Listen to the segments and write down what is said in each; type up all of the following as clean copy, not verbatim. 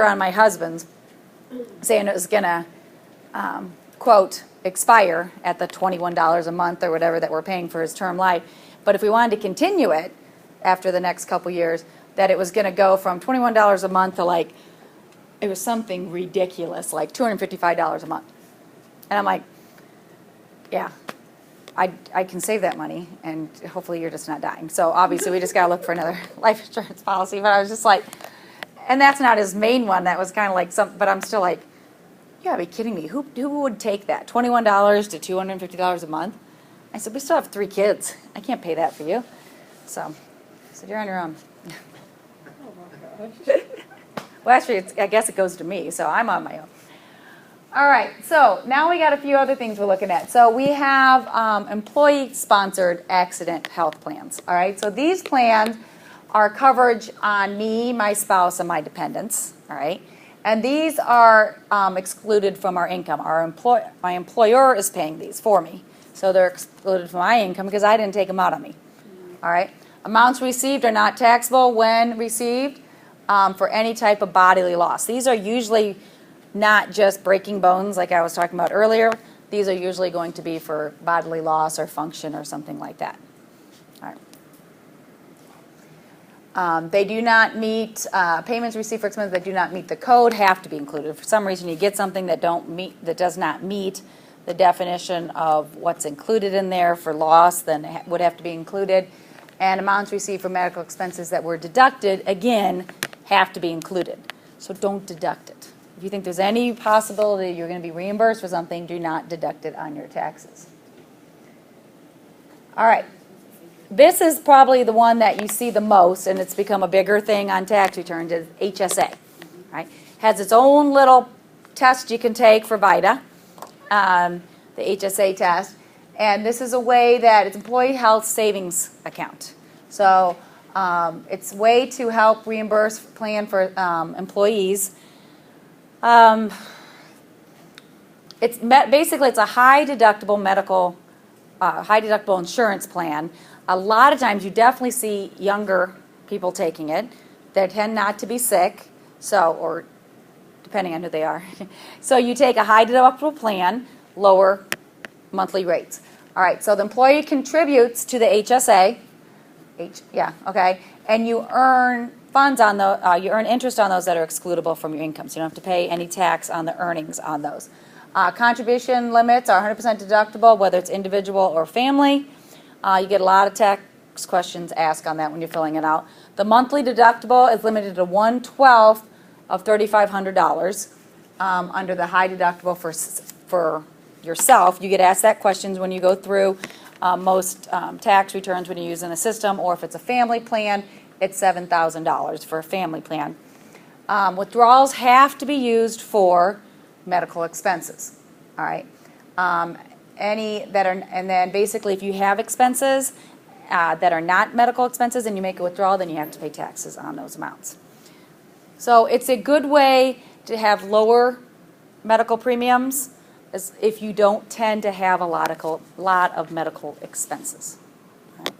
on my husband's saying it was going to, quote, expire at the $21 a month or whatever that we're paying for his term life. But if we wanted to continue it after the next couple years, that it was going to go from $21 a month to like, it was something ridiculous, like $255 a month. And I'm like, yeah, I can save that money, and hopefully you're just not dying. So obviously we just got to look for another life insurance policy. But I was just like, and that's not his main one. That was kind of like some, but I'm still like, you gotta be kidding me. Who would take that? $21 to $250 a month? I said, we still have 3 kids. I can't pay that for you. So I said, you're on your own. Well, actually, I guess it goes to me, so I'm on my own. All right, so now we got a few other things we're looking at. So we have employee-sponsored accident health plans. All right, so these plans are coverage on me, my spouse, and my dependents. All right, and these are excluded from our income. My employer is paying these for me, so they're excluded from my income because I didn't take them out on me. All right, amounts received are not taxable when received for any type of bodily loss. These are usually not just breaking bones like I was talking about earlier. These are usually going to be for bodily loss or function or something like that. All right. They do not meet, payments received for expenses that do not meet the code have to be included. If for some reason you get something that does not meet the definition of what's included in there for loss, then it would have to be included. And amounts received for medical expenses that were deducted, again, have to be included. So don't deduct it. If you think there's any possibility you're going to be reimbursed for something, do not deduct it on your taxes. All right. This is probably the one that you see the most, and it's become a bigger thing on tax returns, is HSA. Right? Has its own little test you can take for VITA, the HSA test. And this is a way that it's employee health savings account. So it's a way to help reimburse plan for employees. Basically it's a high deductible high deductible insurance plan. A lot of times you definitely see younger people taking it. They tend not to be sick, or depending on who they are. So you take a high deductible plan, lower monthly rates. All right, so the employee contributes to the HSA. And you earn funds on you earn interest on those that are excludable from your income, so you don't have to pay any tax on the earnings on those. Contribution limits are 100% deductible, whether it's individual or family. You get a lot of tax questions asked on that when you're filling it out. The monthly deductible is limited to 1/12 of $3,500 under the high deductible for yourself. You get asked that questions when you go through most tax returns when you're using a system, or if it's a family plan, it's $7,000 for a family plan. Withdrawals have to be used for medical expenses. All right. And then basically if you have expenses that are not medical expenses and you make a withdrawal, then you have to pay taxes on those amounts. So it's a good way to have lower medical premiums if you don't tend to have a lot of medical expenses. Right?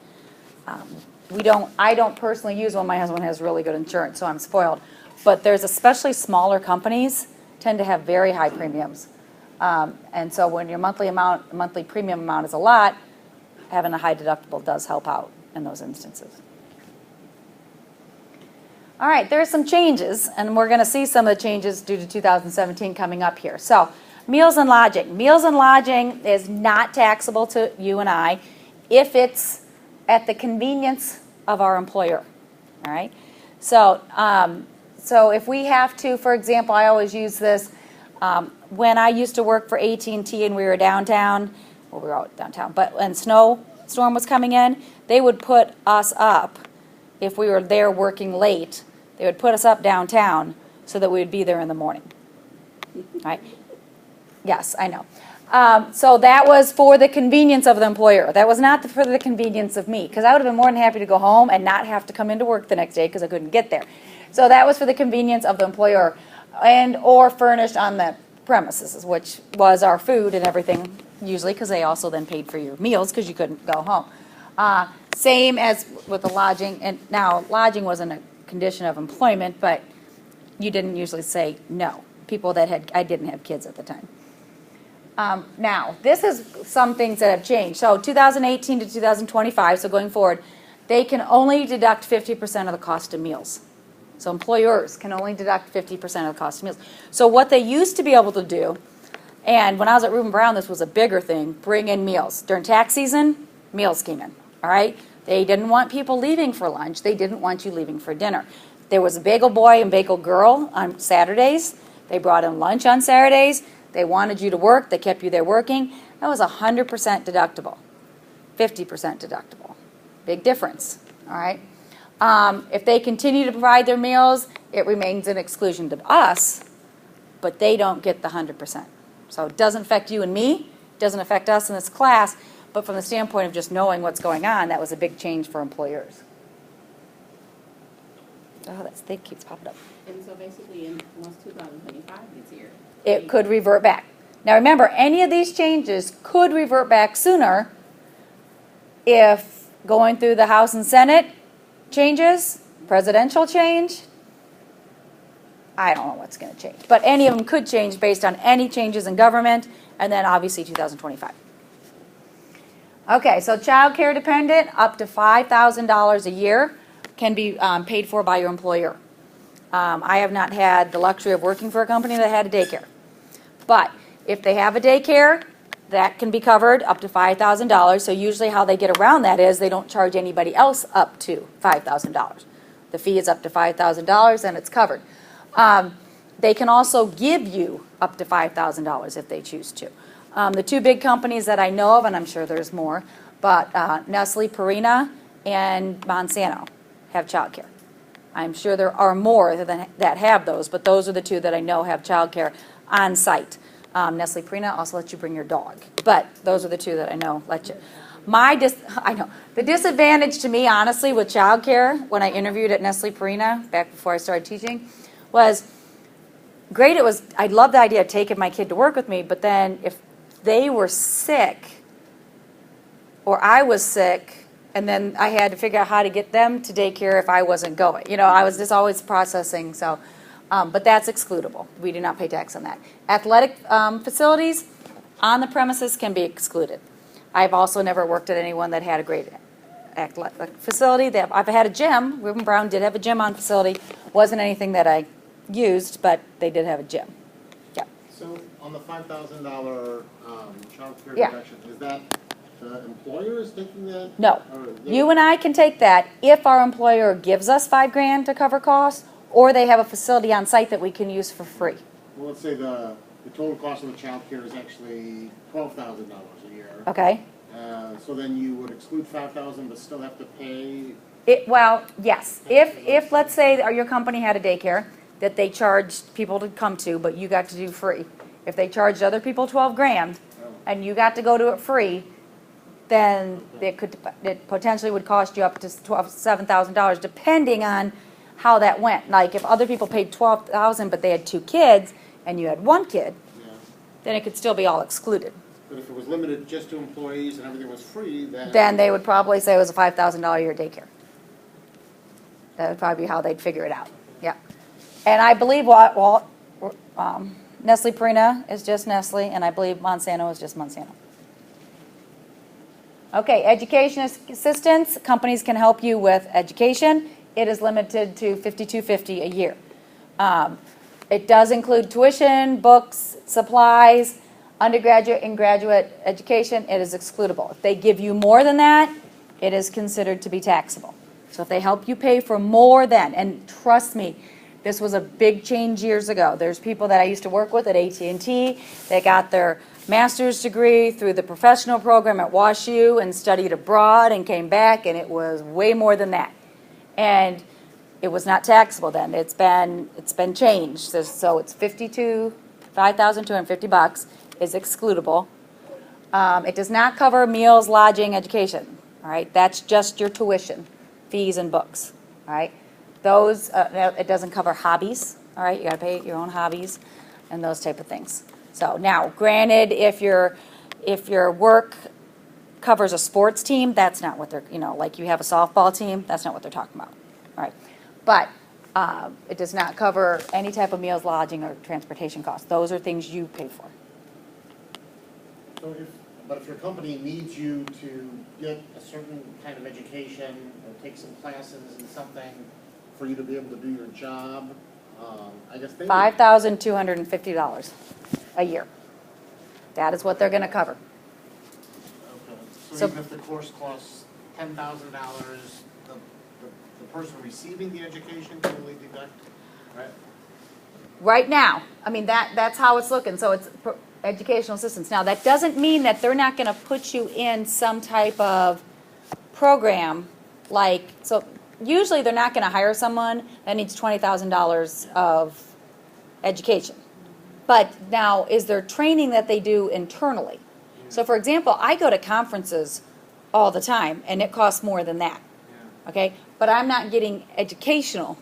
I don't personally use one. My husband has really good insurance, so I'm spoiled. But there's especially smaller companies tend to have very high premiums. And so when your monthly premium amount is a lot, having a high deductible does help out in those instances. All right, there's some changes, and we're going to see some of the changes due to 2017 coming up here. So meals and lodging. Meals and lodging is not taxable to you and I if it's at the convenience of our employer. All right. So if we have to, for example, I always use this when I used to work for AT&T and we were downtown. Well, we were out downtown, but when snowstorm was coming in, they would put us up. If we were there working late, they would put us up downtown so that we would be there in the morning. Right? Yes, I know. So that was for the convenience of the employer. That was not for the convenience of me, because I would have been more than happy to go home and not have to come into work the next day because I couldn't get there. So that was for the convenience of the employer or furnished on the premises, which was our food and everything, usually, because they also then paid for your meals because you couldn't go home. Same as with the lodging, and now lodging wasn't a condition of employment, but you didn't usually say no. People that I didn't have kids at the time. Now, this is some things that have changed. So 2018 to 2025, so going forward, they can only deduct 50% of the cost of meals. So employers can only deduct 50% of the cost of meals. So what they used to be able to do, and when I was at Reuben Brown, this was a bigger thing, bring in meals. During tax season, meals came in, all right? They didn't want people leaving for lunch. They didn't want you leaving for dinner. There was a bagel boy and bagel girl on Saturdays. They brought in lunch on Saturdays. They wanted you to work. They kept you there working. That was 100% deductible, 50% deductible. Big difference, all right? If they continue to provide their meals, it remains an exclusion to us, but they don't get the 100%. So it doesn't affect you and me, it doesn't affect us in this class, but from the standpoint of just knowing what's going on, that was a big change for employers. Oh, that thing keeps popping up. And so basically, once 2025 gets here, It could revert back. Now remember, any of these changes could revert back sooner if going through the House and Senate changes, presidential change. I don't know what's going to change, but any of them could change based on any changes in government, and then obviously 2025. Okay, so child care dependent, up to $5,000 a year can be paid for by your employer. I have not had the luxury of working for a company that had a daycare. But if they have a daycare, that can be covered up to $5,000. So usually how they get around that is they don't charge anybody else up to $5,000. The fee is up to $5,000 and it's covered. They can also give you up to $5,000 if they choose to. The two big companies that I know of, and I'm sure there's more, but Nestle, Purina, and Monsanto have child care. I'm sure there are more that have those, but those are the two that I know have child care on site. Nestle Purina also lets you bring your dog, but those are the two that I know let you. The disadvantage to me, honestly, with child care when I interviewed at Nestle Purina back before I started teaching was great. I loved the idea of taking my kid to work with me, but then if they were sick or I was sick, and then I had to figure out how to get them to daycare if I wasn't going. You know, I was just always processing, so, but that's excludable. We do not pay tax on that. Athletic facilities on the premises can be excluded. I've also never worked at anyone that had a great athletic facility. I've had a gym. Reuben Brown did have a gym on facility. Wasn't anything that I used, but they did have a gym. Yeah. So on the $5,000 child care Yeah. deduction, is that the employer is taking that? No. Or You and I can take that if our employer gives us $5,000 to cover costs, or they have a facility on site that we can use for free. Well, let's say the total cost of the child care is actually $12,000 a year. Okay? So then you would exclude $5,000 but still have to pay. Well, yes. If let's say your company had a daycare that they charged people to come to, but you got to do free. If they charged other people $12,000 and you got to go to it free, then it potentially would cost you up to $7,000 depending on how that went. Like if other people paid $12,000 but they had 2 kids and you had 1 kid, then it could still be all excluded. But if it was limited just to employees and everything was free, Then they would probably say it was a $5,000 a year daycare. That would probably be how they'd figure it out. Yeah. And I believe Nestle Purina is just Nestle, and I believe Monsanto is just Monsanto. Okay, education assistance. Companies can help you with education. It is limited to $5,250 a year. It does include tuition, books, supplies, undergraduate and graduate education. It is excludable. If they give you more than that, it is considered to be taxable. So if they help you pay for more than, and trust me, this was a big change years ago. There's people that I used to work with at AT&T. They got their master's degree through the professional program at WashU and studied abroad and came back, and it was way more than that. And it was not taxable then. It's been changed. So it's $5,250 is excludable. It does not cover meals, lodging, education. All right, that's just your tuition, fees, and books. All right, those it doesn't cover hobbies. All right, you got to pay your own hobbies and those type of things. So now, granted, if your work covers a sports team, that's not what they're, like you have a softball team, that's not what they're talking about. All right, but It does not cover any type of meals, lodging, or transportation costs. Those are things you pay for. But if your company needs you to get a certain kind of education or take some classes and something for you to be able to do your job, I guess they would. $5,250 a year. That is what they're going to cover. Okay. So- So even if the course costs $10,000, the person receiving the education can only deduct, right? Right now, I mean, that's how it's looking, so it's educational assistance. Now, that doesn't mean that they're not going to put you in some type of program, like, so usually they're not going to hire someone that needs $20,000 of education. But now, is there training that they do internally? So, for example, I go to conferences all the time, and it costs more than that, okay? But I'm not getting educational.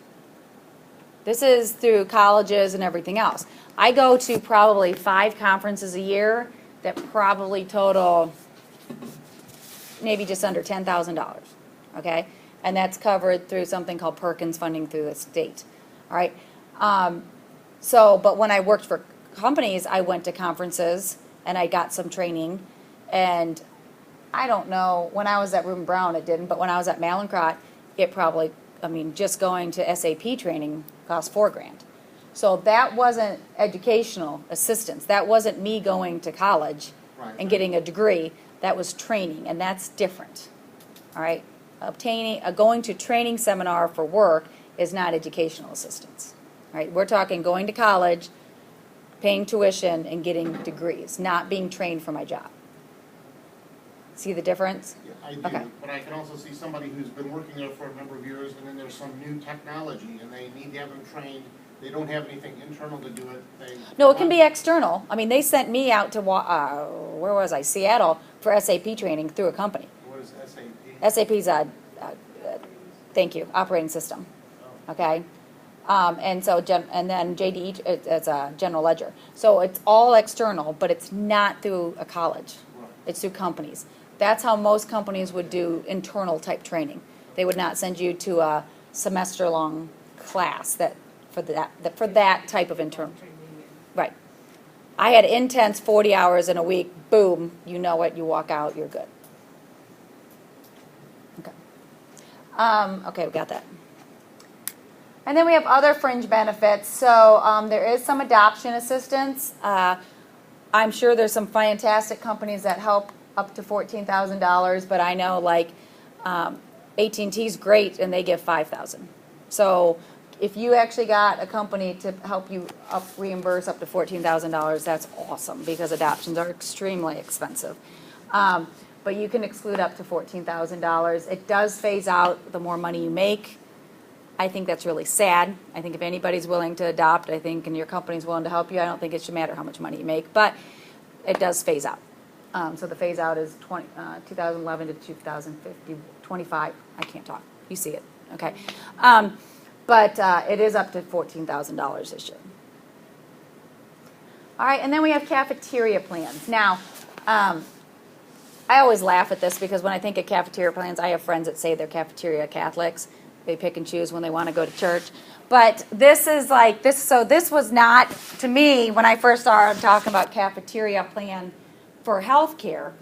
This is through colleges and everything else. I go to probably 5 conferences a year that probably total maybe just under $10,000, okay? And that's covered through something called Perkins funding through the state, all right? But when I worked for companies, I went to conferences and I got some training. And I don't know, when I was at Reuben Brown, it didn't, but when I was at Mallinckrodt, it probably, I mean, just going to SAP training cost $4,000. So that wasn't educational assistance. That wasn't me going to college and getting a degree. That was training, and that's different. All right? Going to training seminar for work is not educational assistance. All right? We're talking going to college, paying tuition, and getting degrees, not being trained for my job. See the difference? Yeah, I do, Okay. but I can also see somebody who's been working there for a number of years, and then there's some new technology, and they need to have them trained. They don't have anything internal to do it. No, it can be external. I mean, they sent me out to, where was I? Seattle for SAP training through a company. What is SAP? SAP's thank you, operating system. Oh. Okay? And then JDE, it's a general ledger. So it's all external, but it's not through a college. Right. It's through companies. That's how most companies would do internal type training. They would not send you to a semester-long class for that type of internal. Right. I had intense 40 hours in a week. Boom, you know it. You walk out. You're good. Okay. Okay, we got that. And then we have other fringe benefits. So there is some adoption assistance. I'm sure there's some fantastic companies that help up to $14,000, but I know like AT&T's great and they give $5,000. So if you actually got a company to help you reimburse up to $14,000, that's awesome because adoptions are extremely expensive. But you can exclude up to $14,000. It does phase out the more money you make. I think that's really sad. I think if anybody's willing to adopt, I think, and your company's willing to help you, I don't think it should matter how much money you make, but it does phase out. So the phase out is 2011 to 2050, 25. I can't talk. You see it. Okay. But it is up to $14,000 this year. All right, and then we have cafeteria plans. Now, I always laugh at this because when I think of cafeteria plans, I have friends that say they're cafeteria Catholics. They pick and choose when they want to go to church. But this is like this. So this was not, to me, when I first started talking about cafeteria plan for healthcare,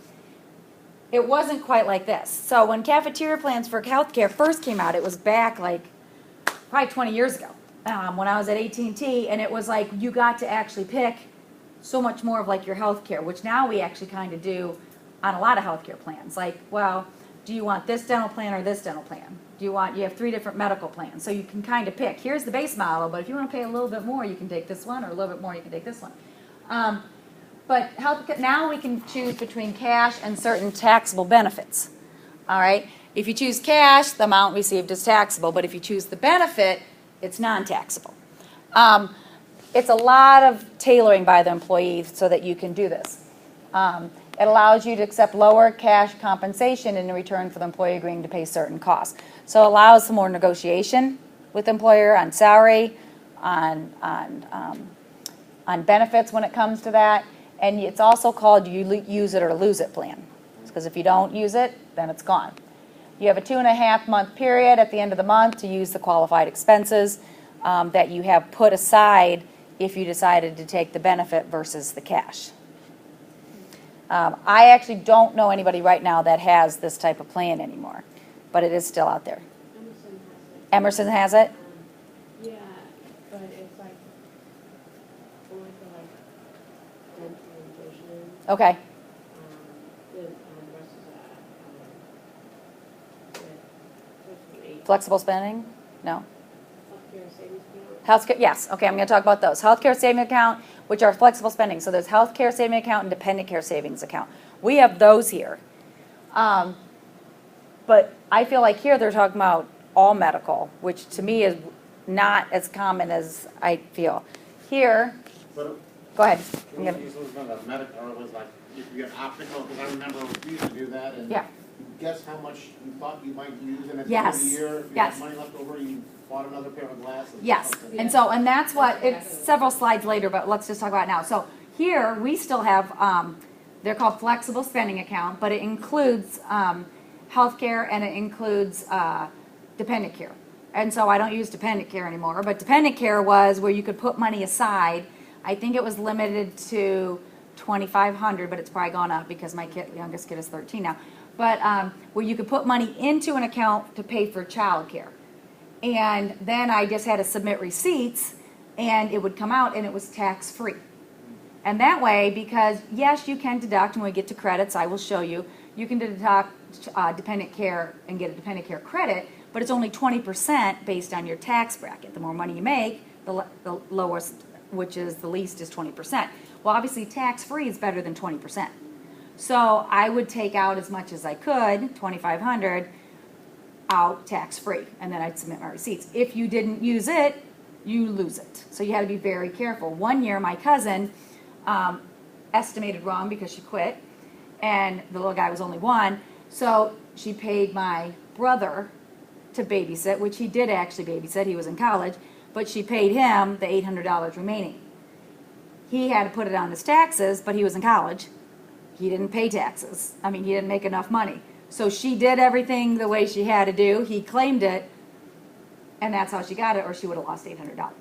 it wasn't quite like this. So when cafeteria plans for healthcare first came out, it was back like probably 20 years ago when I was at AT&T, and it was like you got to actually pick so much more of like your healthcare, which now we actually kind of do on a lot of healthcare plans. Like, well, do you want this dental plan or this dental plan? You have 3 different medical plans, so you can kind of pick. Here's the base model, but if you want to pay a little bit more, you can take this one, or a little bit more, you can take this one. But now we can choose between cash and certain taxable benefits. All right? If you choose cash, the amount received is taxable, but if you choose the benefit, it's non-taxable. It's a lot of tailoring by the employee so that you can do this. It allows you to accept lower cash compensation in return for the employee agreeing to pay certain costs. So it allows some more negotiation with the employer on salary, on benefits when it comes to that. And it's also called you use it or lose it plan. Because if you don't use it, then it's gone. You have a 2.5-month period at the end of the month to use the qualified expenses. that you have put aside if you decided to take the benefit versus the cash. I actually don't know anybody right now that has this type of plan anymore, but it is still out there. Emerson has it. Emerson has it? Yeah, but it's like, only for like dental and vision. Okay. The rest is, Flexible spending? No. healthcare savings account. Healthcare, yes. Okay, I'm going to talk about those. Healthcare savings account, which are flexible spending. So there's healthcare savings account and dependent care savings account. We have those here. But I feel like here they're talking about all medical, which to me is not as common as I feel. Here, But go ahead. it I'm was, gonna- it was not a medical, or it was like, if you get optical, because I remember we used to do that, and Yeah. guess how much you thought you might use, and at the end of Yes. the year, if you Yes. had money left over, you bought another pair of glasses. or Yes, something. and that's what, it's several slides later, but let's just talk about it now. So here, we still have, they're called flexible spending account, but it includes healthcare and it includes dependent care. And so I don't use dependent care anymore, but dependent care was where you could put money aside. I think it was limited to 2,500, but it's probably gone up because my youngest kid is 13 now. But where you could put money into an account to pay for childcare. And then I just had to submit receipts and it would come out and it was tax free. And that way, because yes, you can deduct, when we get to credits, I will show you, you can deduct dependent care and get a dependent care credit, but it's only 20% based on your tax bracket. The more money you make, the lowest, which is the least, is 20%. Well, obviously tax free is better than 20%. So I would take out as much as I could, 2,500, out tax free, and then I'd submit my receipts. If you didn't use it, you lose it. So you had to be very careful. One year, my cousin estimated wrong because she quit, and the little guy was only 1, so she paid my brother to babysit, which he did actually babysit, he was in college, but she paid him the $800 remaining. He had to put it on his taxes, but he was in college. He didn't pay taxes. I mean, he didn't make enough money. So she did everything the way she had to do. He claimed it, and that's how she got it, or she would have lost $800.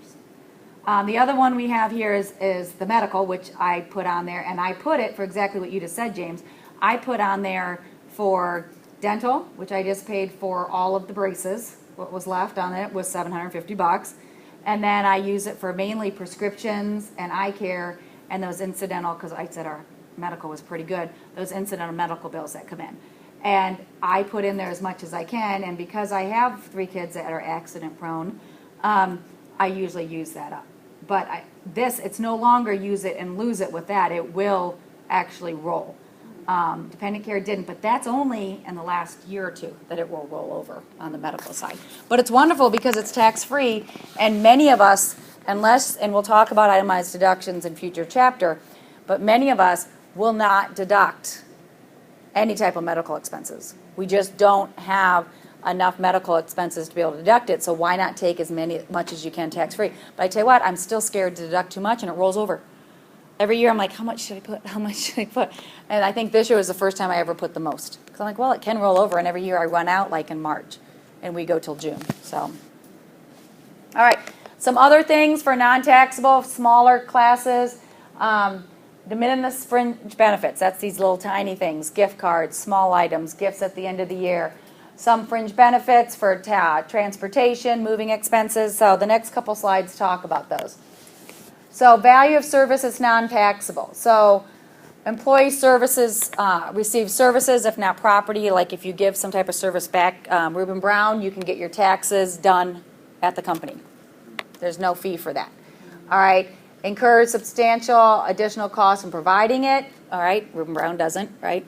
The other one we have here is the medical, which I put on there, and I put it for exactly what you just said, James. I put on there for dental, which I just paid for all of the braces. What was left on it was $750. And then I use it for mainly prescriptions and eye care and those incidental, because I said our medical was pretty good, those incidental medical bills that come in. And I put in there as much as I can, and because I have 3 kids that are accident prone, I usually use that up. But it's no longer use it and lose it with that. It will actually roll. Dependent care didn't, but that's only in the last year or 2 that it will roll over on the medical side. But it's wonderful because it's tax-free, and many of us, and we'll talk about itemized deductions in future chapter, but many of us will not deduct any type of medical expenses. We just don't have enough medical expenses to be able to deduct it, so why not take much as you can tax-free? But I tell you what, I'm still scared to deduct too much, and it rolls over. Every year I'm like, how much should I put? How much should I put? And I think this year was the first time I ever put the most. Because I'm like, well, it can roll over, and every year I run out like in March, and we go till June. So, all right. Some other things for non-taxable, smaller classes. De minimis fringe benefits. That's these little tiny things, gift cards, small items, gifts at the end of the year. Some fringe benefits for transportation, moving expenses. So the next couple slides talk about those. So value of service is non-taxable. So employee services receive services, if not property. Like if you give some type of service back, Reuben Brown, you can get your taxes done at the company. There's no fee for that. All right. Incurs substantial additional costs in providing it. All right. Reuben Brown doesn't, right?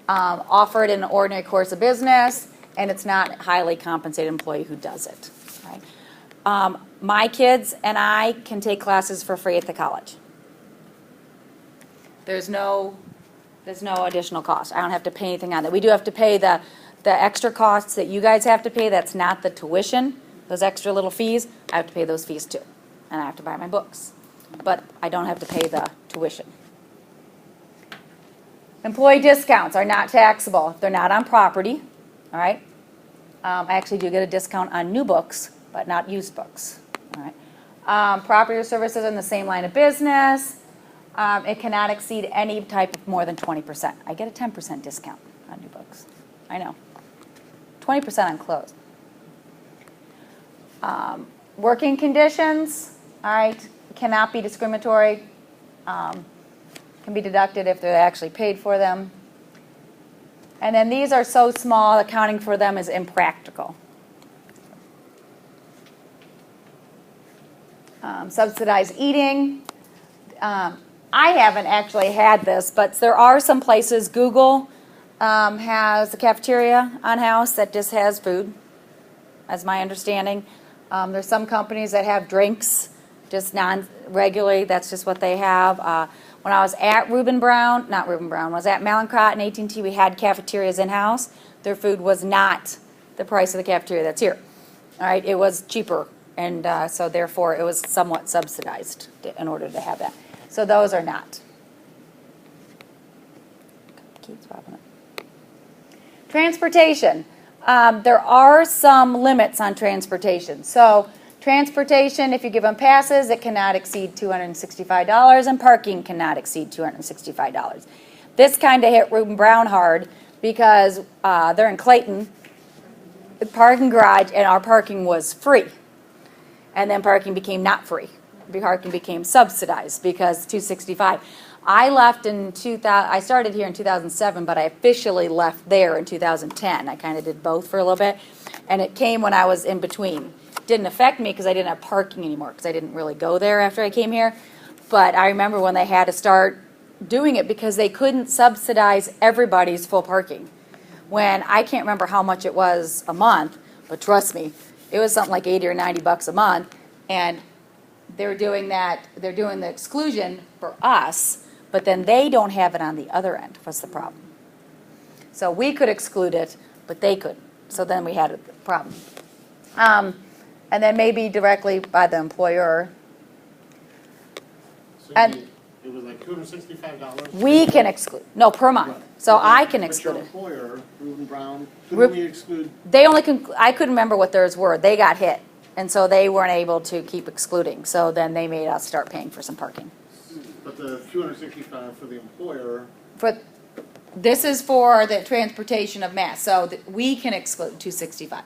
Offered in an ordinary course of business, and it's not a highly compensated employee who does it. Right? My kids and I can take classes for free at the college. There's no additional cost. I don't have to pay anything on that. We do have to pay the extra costs that you guys have to pay. That's not the tuition. Those extra little fees, I have to pay those fees too. And I have to buy my books. But I don't have to pay the tuition. Employee discounts are not taxable if they're not on property. All right. I actually do get a discount on new books, but not used books. All right. Property or services in the same line of business. It cannot exceed any type of more than 20%. I get a 10% discount on new books. I know. 20% on clothes. Working conditions, all right, cannot be discriminatory. Can be deducted if they're actually paid for them. And then these are so small, accounting for them is impractical. Subsidized eating. I haven't actually had this, but there are some places. Google has a cafeteria on house that just has food, as my understanding. There's some companies that have drinks, just non-regularly. That's just what they have. When I was at when I was at Mallinckrodt and AT&T, we had cafeterias in-house. Their food was not the price of the cafeteria that's here. All right, it was cheaper, and so therefore it was somewhat subsidized in order to have that. So those are not. Keeps popping up. Transportation. There are some limits on transportation. So transportation, if you give them passes, it cannot exceed $265, and parking cannot exceed $265. This kind of hit Reuben Brown hard because they're in Clayton, the parking garage, and our parking was free. And then parking became not free. Parking became subsidized because $265. I left in 2000. I started here in 2007, but I officially left there in 2010. I kind of did both for a little bit, and it came when I was in between. Didn't affect me because I didn't have parking anymore because I didn't really go there after I came here. But I remember when they had to start doing it because they couldn't subsidize everybody's full parking. When I can't remember how much it was a month, but trust me, it was something like $80 or $90 a month, and they're doing that. They're doing the exclusion for us. But then they don't have it on the other end. What's the problem? So we could exclude it, but they couldn't. So then we had a problem. And then maybe directly by the employer. So And- it was like $265? We can exclude. No, per month. So I can exclude it. But your employer, Reuben Brown, could Reu- only exclude, They only can. I couldn't remember what theirs were. They got hit, and so they weren't able to keep excluding. So then they made us start paying for some parking. but the $265 for the employer, For this is for the transportation of mass, so we can exclude $265.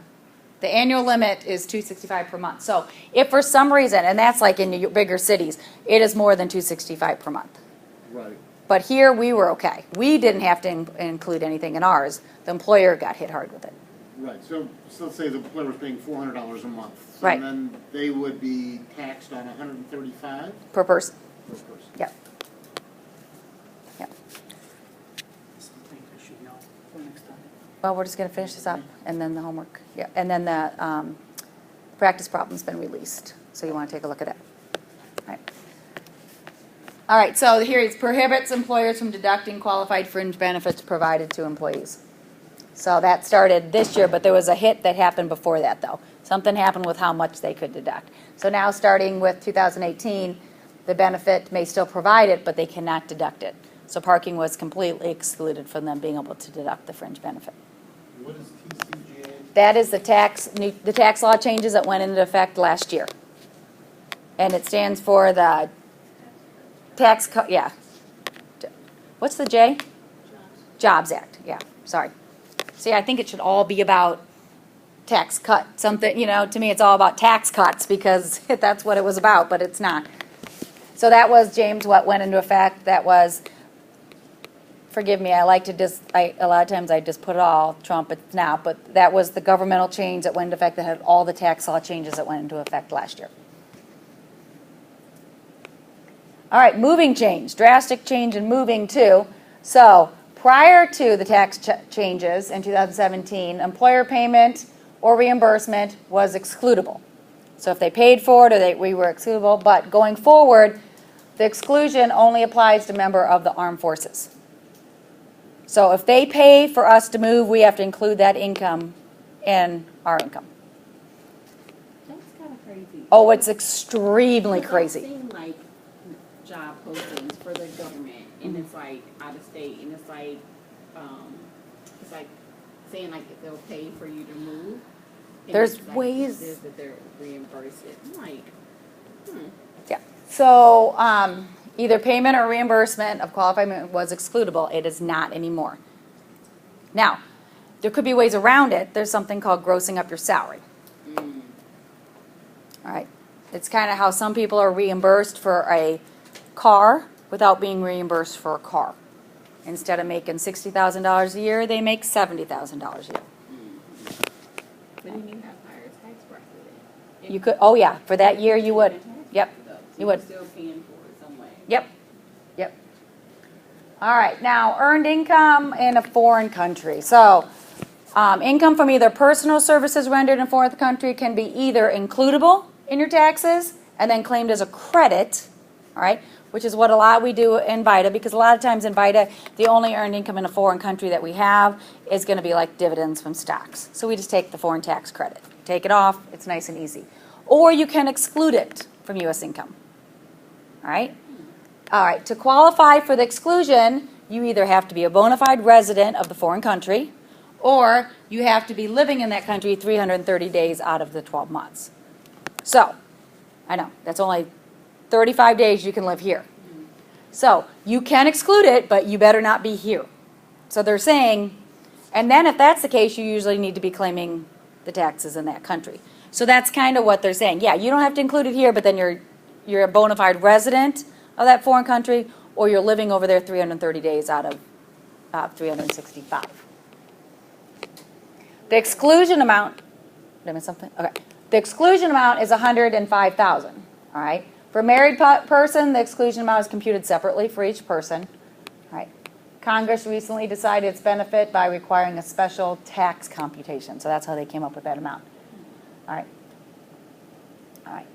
The annual limit is $265 per month. So if for some reason, and that's like in the bigger cities, it is more than $265 per month. right, But here we were okay. We didn't have to include anything in ours. The employer got hit hard with it. right. So let's say the employer was paying $400 a month. So Right. then they would be taxed on $135 Per person. per person. Yep. Yep. Something I should know for next time. Well, we're just going to finish this up, and then the homework. Yeah, and then the practice problem's been released, so you want to take a look at it. All right. All right, so here it prohibits employers from deducting qualified fringe benefits provided to employees. So that started this year, but there was a hit that happened before that, though. Something happened with how much they could deduct. So now, starting with 2018, the benefit may still provide it, but they cannot deduct it. So parking was completely excluded from them being able to deduct the fringe benefit. What is TCGA? That is the tax law changes that went into effect last year. And it stands for the yeah. What's the J? Jobs Act, yeah, sorry. See, I think it should all be about tax cut, something, to me it's all about tax cuts because that's what it was about, but it's not. So that was, James, what went into effect. That was, forgive me, I like to just, a lot of times I just put it all Trump, it's not, but that was the governmental change that went into effect that had all the tax law changes that went into effect last year. All right, moving change, drastic change in moving too. So prior to the tax changes in 2017, employer payment or reimbursement was excludable. So if they paid for it or we were excludable, but going forward, the exclusion only applies to member of the armed forces. So if they pay for us to move, we have to include that income in our income. That's kind of crazy. Oh, it's extremely Because crazy. I've seen like job postings for the government, and it's like out of state, and it's like saying like if they'll pay for you to move. And There's it's, like, ways- it says that they're reimbursed it. I'm like, Yeah. So either payment or reimbursement of qualified was excludable. It is not anymore. Now, there could be ways around it. There's something called grossing up your salary. All right. It's kind of how some people are reimbursed for a car without being reimbursed for a car. Instead of making $60,000 a year, they make $70,000 a year. But then you have higher tax bracket. You could, oh yeah, for that year you would. Yep, you would. Still paying for it some way. Yep, yep. All right, now earned income in a foreign country. So, income from either personal services rendered in a foreign country can be either includable in your taxes and then claimed as a credit, all right, which is what a lot we do in VITA, because a lot of times in VITA, the only earned income in a foreign country that we have is going to be like dividends from stocks. So we just take the foreign tax credit. Take it off, it's nice and easy. Or you can exclude it from U.S. income, all right? All right, to qualify for the exclusion, you either have to be a bona fide resident of the foreign country, or you have to be living in that country 330 days out of the 12 months. So, I know, that's only 35 days you can live here. So, you can exclude it, but you better not be here. So they're saying, and then if that's the case, you usually need to be claiming the taxes in that country. So that's kind of what they're saying. Yeah, you don't have to include it here, but then you're a bona fide resident of that foreign country, or you're living over there 330 days out of 365. The exclusion amount, did I miss something? Okay. The exclusion amount is $105,000, all right? For a married person, the exclusion amount is computed separately for each person, all right? Congress recently decided its benefit by requiring a special tax computation, so that's how they came up with that amount, all right? All right.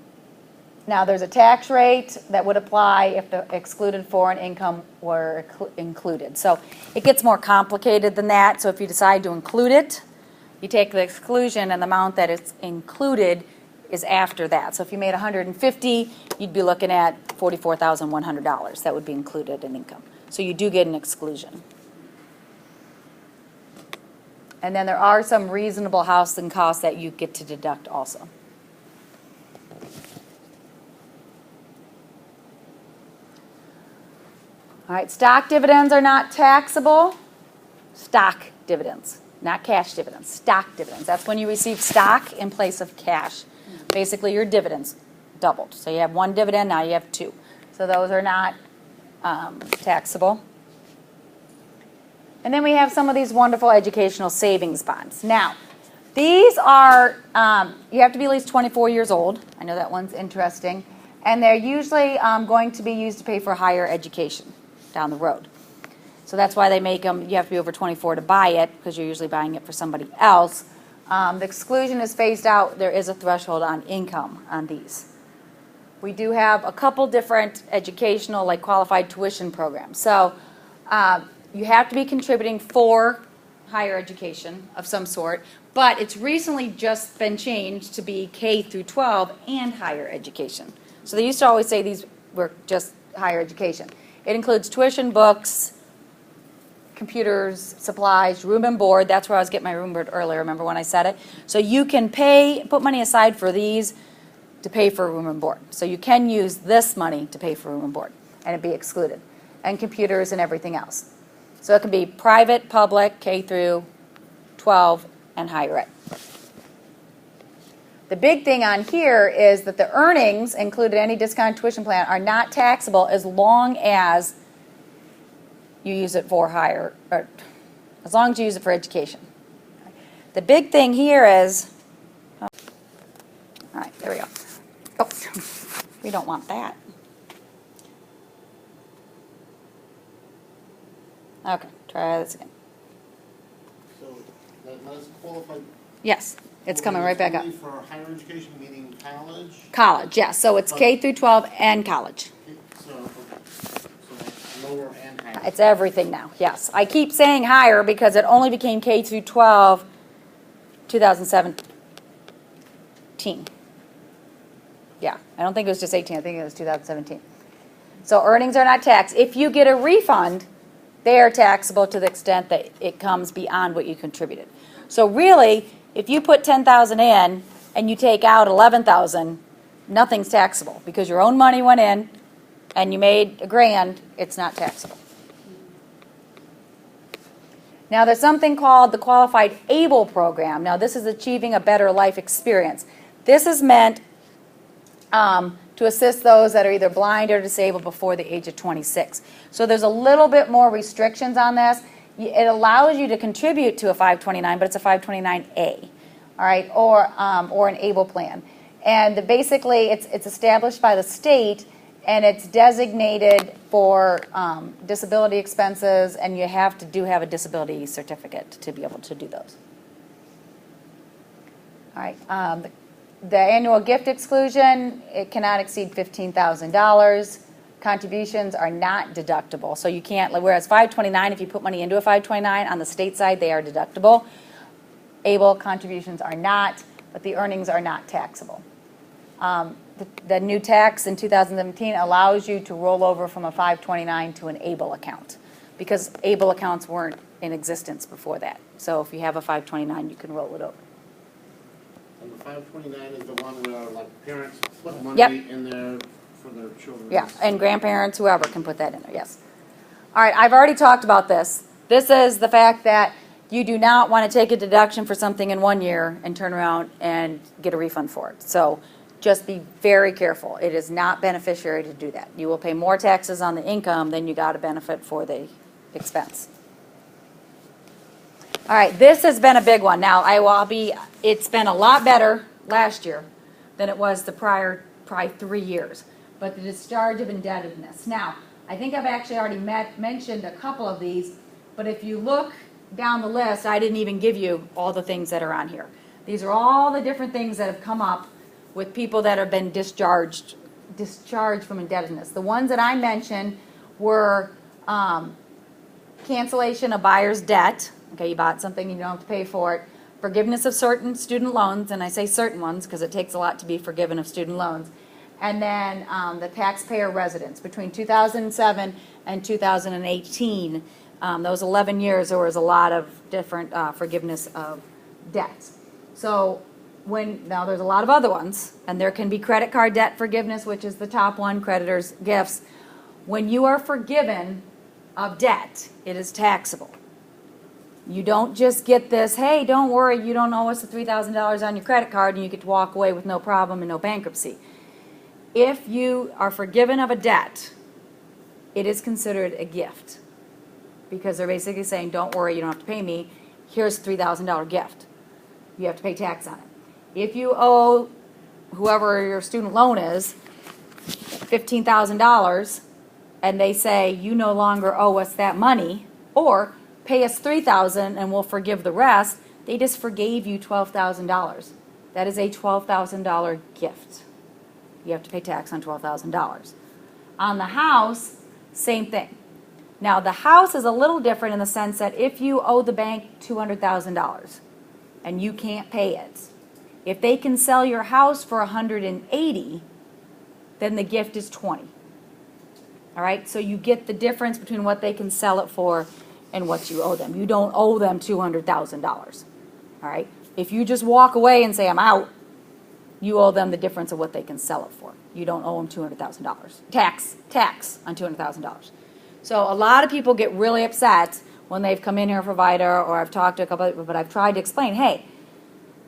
Now, there's a tax rate that would apply if the excluded foreign income were included. So it gets more complicated than that, so if you decide to include it, you take the exclusion and the amount that it's included is after that. So if you made $150, you'd be looking at $44,100. That would be included in income. So you do get an exclusion. And then there are some reasonable housing costs that you get to deduct also. All right, stock dividends are not taxable. Stock dividends. Not cash dividends, stock dividends. That's when you receive stock in place of cash. Basically, your dividends doubled. So you have one dividend, now you have two. So those are not taxable. And then we have some of these wonderful educational savings bonds. Now, these are, you have to be at least 24 years old. I know that one's interesting. And they're usually going to be used to pay for higher education down the road. So that's why they make them, you have to be over 24 to buy it, because you're usually buying it for somebody else. The exclusion is phased out. There is a threshold on income on these. We do have a couple different educational, like qualified tuition programs. So you have to be contributing for higher education of some sort, but it's recently just been changed to be K through 12 and higher education. So they used to always say these were just higher education. It includes tuition, books, computers, supplies, room and board. That's where I was getting my room and board earlier, remember when I said it? So you can put money aside for these to pay for room and board. So you can use this money to pay for room and board, and it'd be excluded. And computers and everything else. So it can be private, public, K through 12, and higher ed. The big thing on here is that the earnings included in any discounted tuition plan are not taxable as long as you use it for higher, or as long as you use it for education. The big thing here is, all right, there we go. Oh, we don't want that. Okay, try this again. So that is qualified. Yes, it's coming right back up. Only for higher education, meaning college? College, yes. So it's K through 12 and college. So, okay. So that's lower and higher. It's everything now, yes. I keep saying higher because it only became K through 12 2017. Yeah, I don't think it was just 18. I think it was 2017. So earnings are not taxed. If you get a refund, they are taxable to the extent that it comes beyond what you contributed. So really, if you put $10,000 in and you take out $11,000, nothing's taxable because your own money went in and you made $1,000, it's not taxable. Now, there's something called the Qualified ABLE program. Now, this is Achieving a Better Life Experience. This is meant to assist those that are either blind or disabled before the age of 26. So there's a little bit more restrictions on this. It allows you to contribute to a 529, but it's a 529A, all right, or an ABLE plan. And basically, it's established by the state, and it's designated for disability expenses, and you have a disability certificate to be able to do those. All right. The annual gift exclusion, it cannot exceed $15,000. Contributions are not deductible, so you can't, whereas 529, if you put money into a 529, on the state side, they are deductible. ABLE contributions are not, but the earnings are not taxable. The new tax in 2017 allows you to roll over from a 529 to an ABLE account, because ABLE accounts weren't in existence before that. So if you have a 529, you can roll it over. And the 529 is the one where, like, parents put Yep. money in there for their children. Yeah, and grandparents, whoever can put that in there, yes. All right, I've already talked about this. This is the fact that you do not want to take a deduction for something in 1 year and turn around and get a refund for it. So just be very careful. It is not beneficiary to do that. You will pay more taxes on the income than you got a benefit for the expense. All right, this has been a big one. Now, it's been a lot better last year than it was the prior 3 years. But the discharge of indebtedness. Now, I think I've actually already mentioned a couple of these, but if you look down the list, I didn't even give you all the things that are on here. These are all the different things that have come up with people that have been discharged from indebtedness. The ones that I mentioned were cancellation of buyer's debt. Okay, you bought something, you don't have to pay for it. Forgiveness of certain student loans, and I say certain ones because it takes a lot to be forgiven of student loans. And then the taxpayer residence. Between 2007 and 2018, those 11 years, there was a lot of different forgiveness of debts. So now there's a lot of other ones, and there can be credit card debt forgiveness, which is the top one, creditors' gifts. When you are forgiven of debt, it is taxable. You don't just get this, hey, don't worry, you don't owe us the $3,000 on your credit card, and you get to walk away with no problem and no bankruptcy. If you are forgiven of a debt, it is considered a gift, because they're basically saying, don't worry, you don't have to pay me, here's a $3,000 gift. You have to pay tax on it. If you owe whoever your student loan is $15,000, and they say you no longer owe us that money, or pay us $3,000 and we'll forgive the rest, they just forgave you $12,000. That is a $12,000 gift. You have to pay tax on $12,000. On the house, same thing. Now, the house is a little different in the sense that if you owe the bank $200,000 and you can't pay it, if they can sell your house for $180,000, then the gift is $20,000. All right, so you get the difference between what they can sell it for and what you owe them. You don't owe them $200,000. All right, if you just walk away and say I'm out, you owe them the difference of what they can sell it for. You don't owe them $200,000. Tax on $200,000. So a lot of people get really upset when they've come in here for VITA, or I've talked to a couple of people, but I've tried to explain, hey,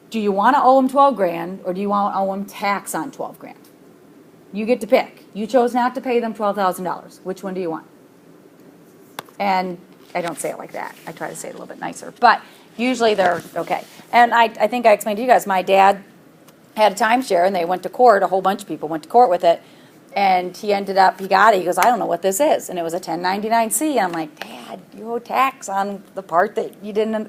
do you want to owe them $12,000 or do you want to owe them tax on $12,000? You get to pick. You chose not to pay them $12,000. Which one do you want? And I don't say it like that. I try to say it a little bit nicer. But usually they're okay. And I think I explained to you guys, my dad had a timeshare and they went to court. A whole bunch of people went to court with it. And he got it. He goes, I don't know what this is. And it was a 1099-C. And I'm like, Dad, you owe tax on the part that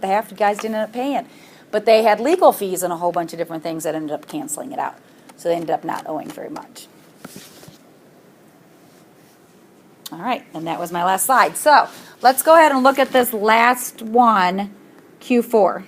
half you guys didn't end up paying. But they had legal fees and a whole bunch of different things that ended up canceling it out. So they ended up not owing very much. All right, and that was my last slide. So let's go ahead and look at this last one, Q4.